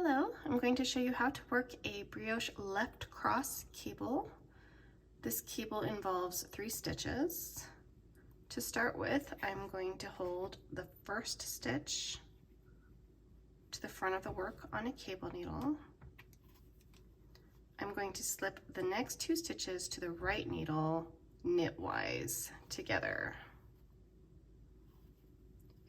Hello, I'm going to show you how to work a brioche left cross cable. This cable involves 3 stitches. To start with, I'm going to hold the first stitch to the front of the work on a cable needle. I'm going to slip the next 2 stitches to the right needle knitwise together.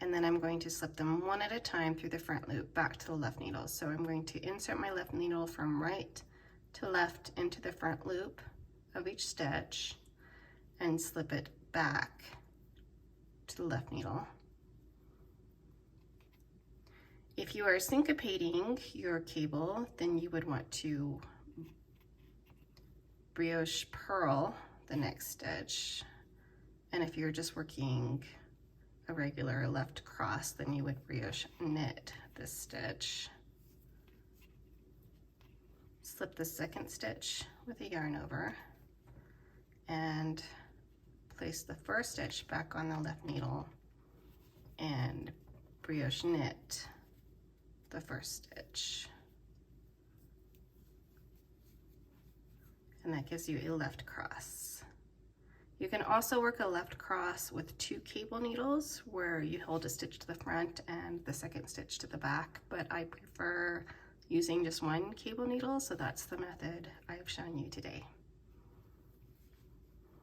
And then I'm going to slip them one at a time through the front loop back to the left needle. So I'm going to insert my left needle from right to left into the front loop of each stitch and slip it back to the left needle. If you are syncopating your cable, then you would want to brioche purl the next stitch. And if you're just working a regular left cross, then you would brioche knit this stitch. Slip the second stitch with a yarn over and place the first stitch back on the left needle and brioche knit the first stitch. And that gives you a left cross. You can also work a left cross with 2 cable needles where you hold a stitch to the front and the second stitch to the back, but I prefer using just 1 cable needle, so that's the method I've shown you today.